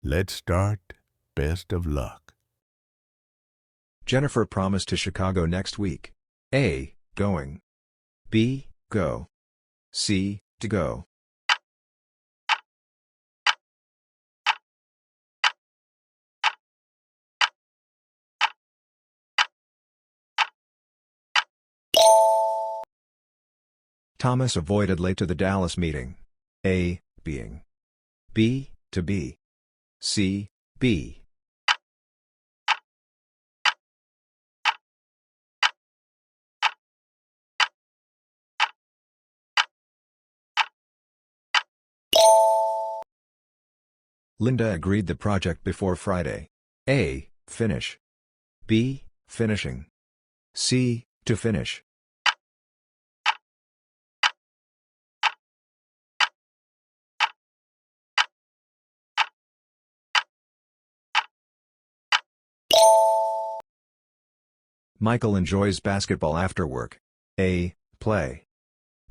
Let's start. Best of luck. Jennifer promised to Chicago next week. A. Going. B. Go. C. To go. Thomas avoided late to the Dallas meeting. A. Being. B. To be. C. Be. Linda agreed the project before Friday. A. Finish. B. Finishing. C. To finish. Michael enjoys basketball after work. A. Play.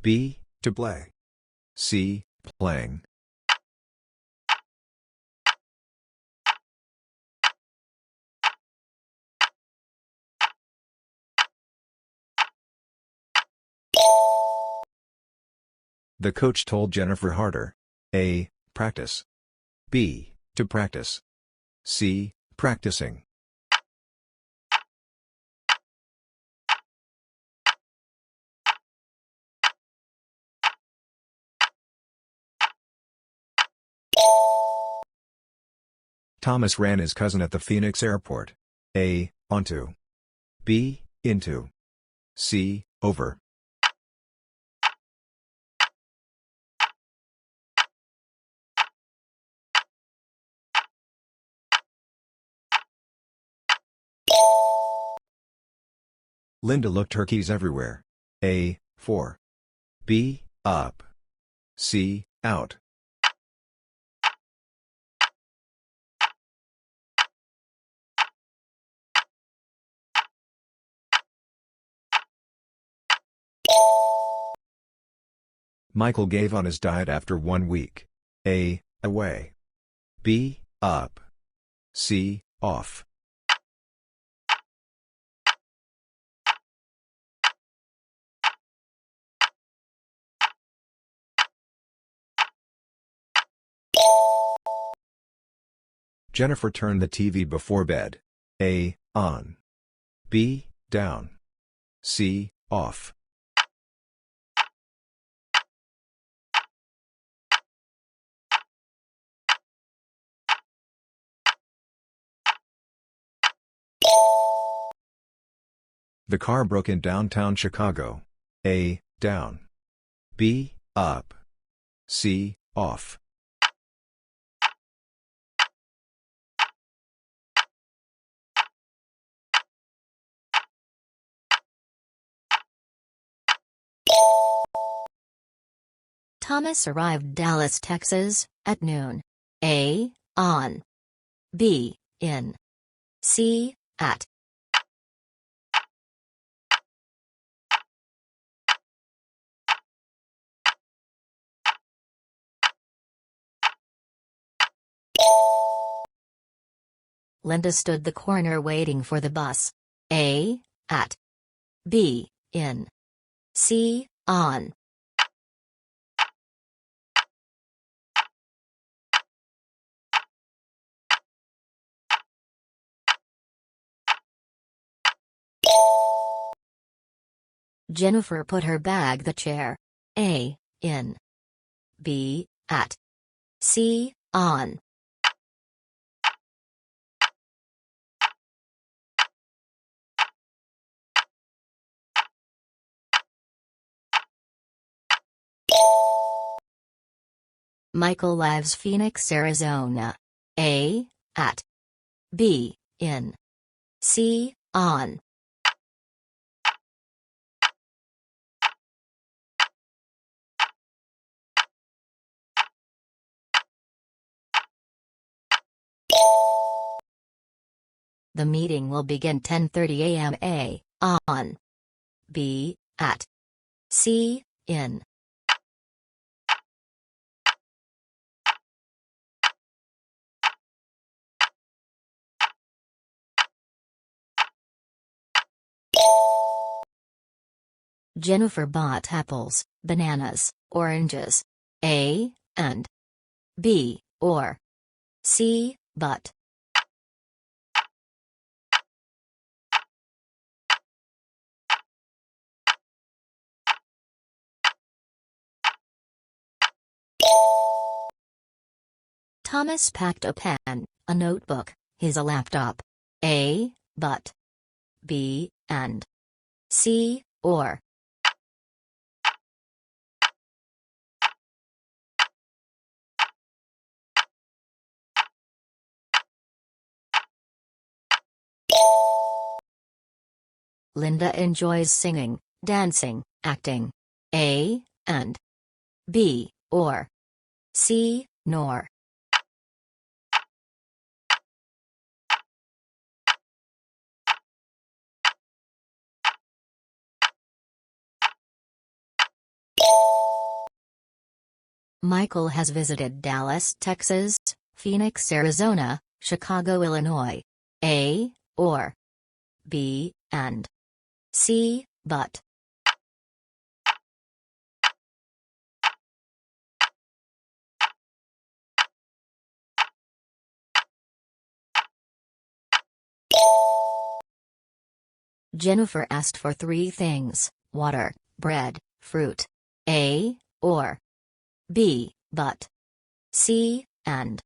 B. To play. C. Playing. The coach told Jennifer harder. A. Practice. B. To practice. C. Practicing. Thomas ran his cousin at the Phoenix airport. A. Onto. B. Into. C. Over. Linda looked her keys everywhere. A. For. B. Up. C. Out. Michael gave on his diet after 1 week. A. Away. B. Up. C. Off. Jennifer turned the TV before bed. A. On. B. Down. C. Off. The car broke in downtown Chicago. A. Down. B. Up. C. Off. Thomas arrived Dallas, Texas, at noon. A. On. B. In. C. At. Linda stood the corner waiting for the bus. A. At. B. In. C. On. Jennifer put her bag the chair. A. In. B. At. C. On. Michael lives Phoenix, Arizona. A. At. B. In. C. On. The meeting will begin 10:30 a.m. A. On. B. At. C. In. Jennifer bought apples, bananas, oranges. A and B, or C, but. Thomas packed a pen, a notebook, his a laptop. A, but. B, and C, or. Linda enjoys singing, dancing, acting. A and B, or C, nor. Michael has visited Dallas, Texas, Phoenix, Arizona, Chicago, Illinois. A, or B, and C, but. Jennifer asked for three things: water, bread, fruit. A, or B, but C, and.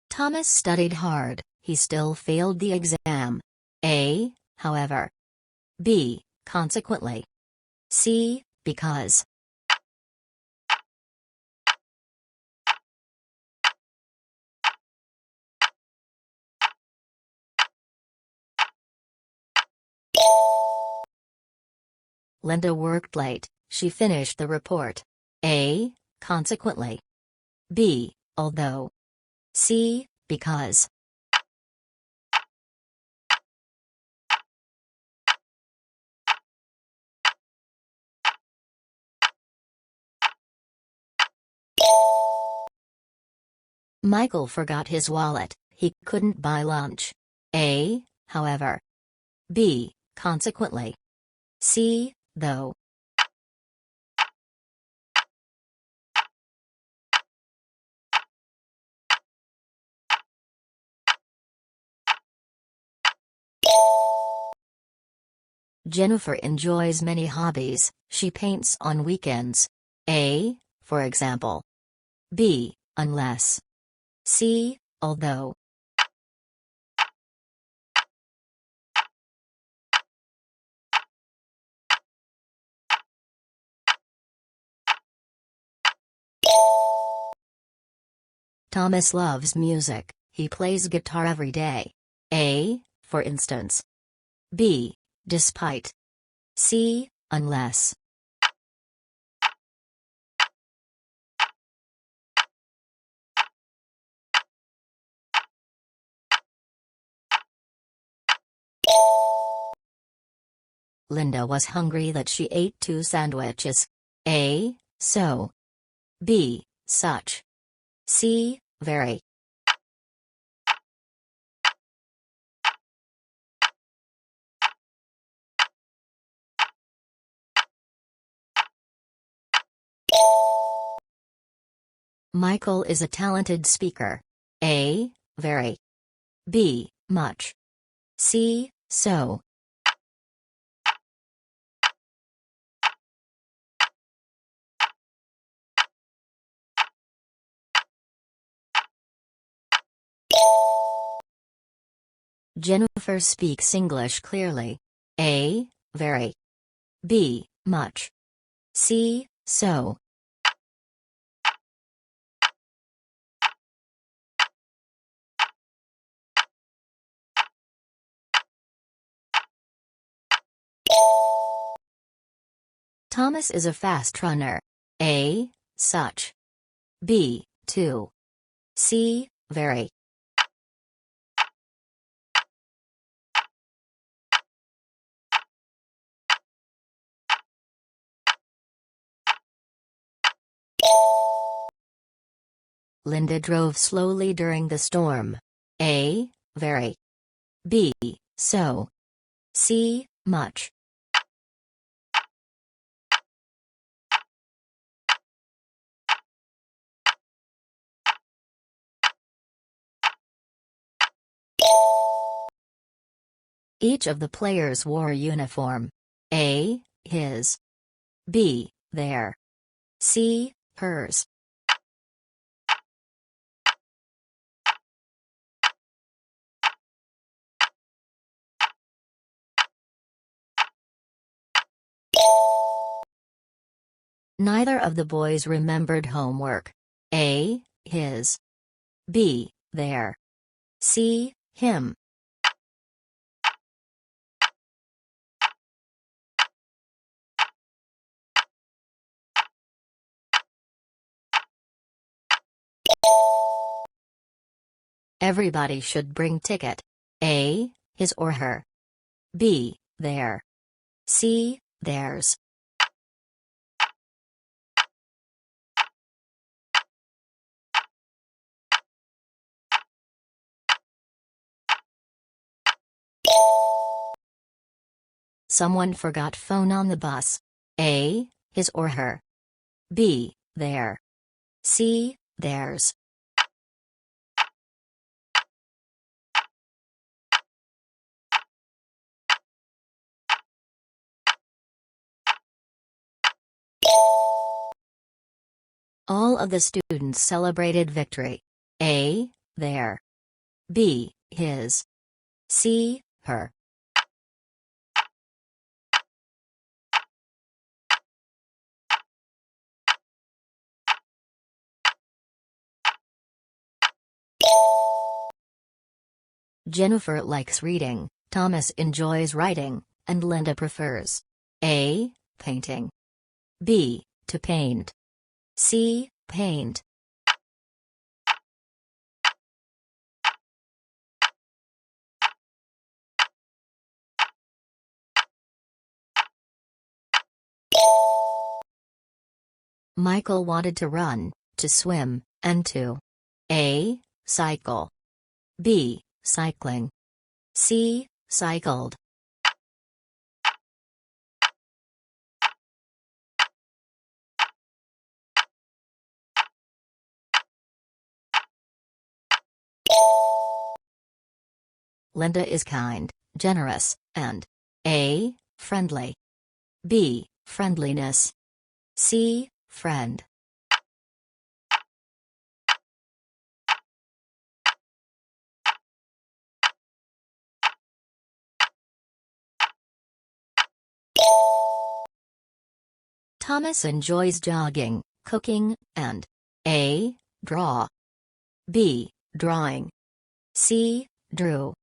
Thomas studied hard, he still failed the exam. A, however. B, consequently. C, because. Linda worked late, she finished the report. A, consequently. B, although. C, because. Michael forgot his wallet, he couldn't buy lunch. A, however. B, consequently. C, though. Jennifer enjoys many hobbies, she paints on weekends. A, for example. B, unless. C, although. Thomas loves music, he plays guitar every day. A, for instance. B, despite. C, unless. Linda was hungry that she ate 2 sandwiches. A, so. B, such. C, very. Michael is a talented speaker. A, very. B, much. C, so. Jennifer speaks English clearly. A, very. B, much. C, so. Thomas is a fast runner. A, such. B, too. C, very. Linda drove slowly during the storm. A. Very. B. So. C. Much. Each of the players wore a uniform. A. His. B. Their. C. Hers. Neither of the boys remembered homework. A. His. B. Their. C. Him. Everybody should bring ticket. A. His or her. B. Their. C. Theirs. Someone forgot phone on the bus. A. His or her. B. Their. C. Theirs. All of the students celebrated victory. A. Their. B. His. C. Her. Jennifer likes reading, Thomas enjoys writing, and Linda prefers A. Painting. B. To paint. C. Paint. Michael wanted to run, to swim, and to A. Cycle. B. Cycling. C. Cycled. Linda is kind, generous, and A. Friendly. B. Friendliness. C. Friend. Thomas enjoys jogging, cooking, and A. Draw. B. Drawing. C. Drew.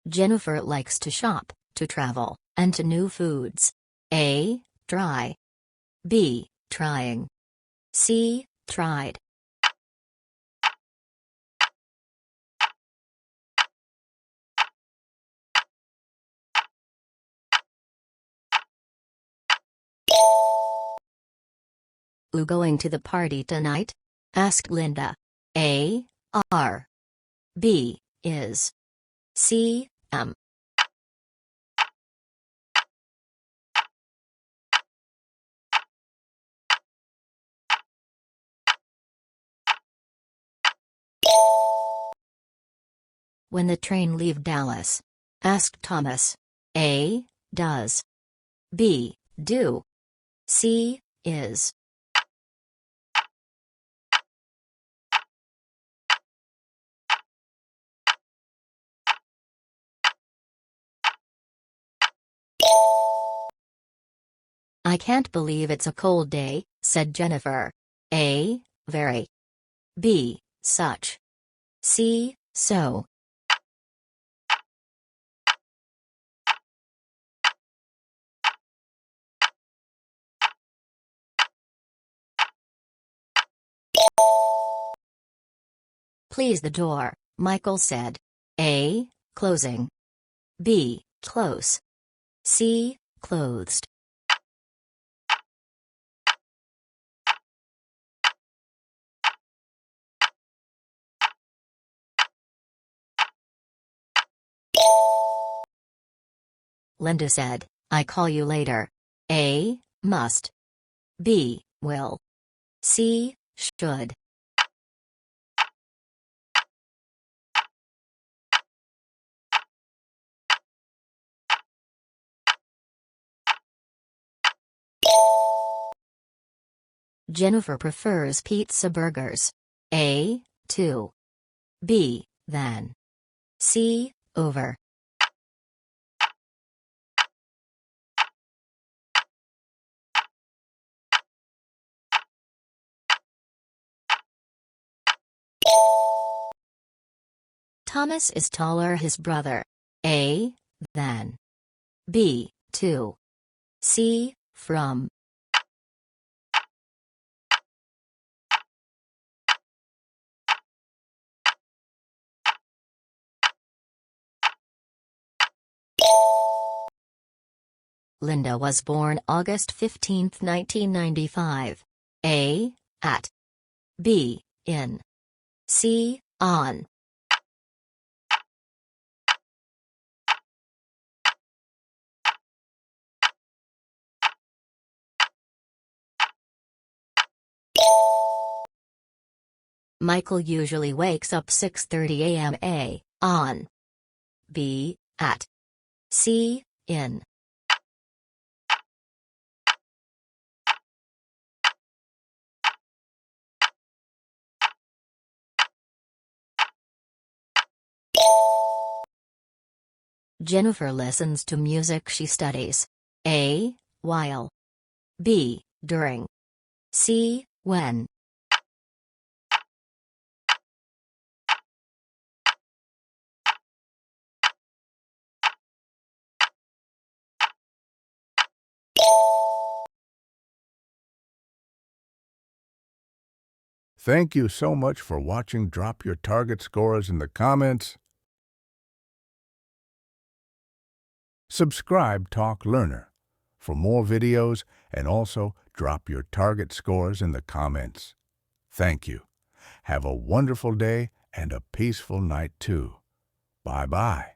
Jennifer likes to shop, to travel, and to new foods. A. Try. B. Trying. C. Tried. "You going to the party tonight?" asked Linda. A. R. B. Is. C. Am. "When the train leave Dallas?" asked Thomas. A. Does. B. Do. C. Is. "I can't believe it's a cold day," said Jennifer. A. Very. B. Such. C. So. Please the door, Michael said. A. Closing. B. Close. C. Closed. Linda said, I call you later. A. Must. B. Will. C. Should. Jennifer prefers pizza burgers. A. To. B. Than. C. Over. Thomas is taller his brother. A. Than. B. To. C. From. Linda was born August 15, 1995. A. At. B. In. C. On. Michael usually wakes up 6:30 a.m. A. On. B. At. C. In. Jennifer listens to music she studies. A. While. B. During. C. When. Thank you so much for watching. Drop your target scores in the comments. Subscribe Talk Learner for more videos, and also drop your target scores in the comments. Thank you. Have a wonderful day and a peaceful night too. Bye-bye.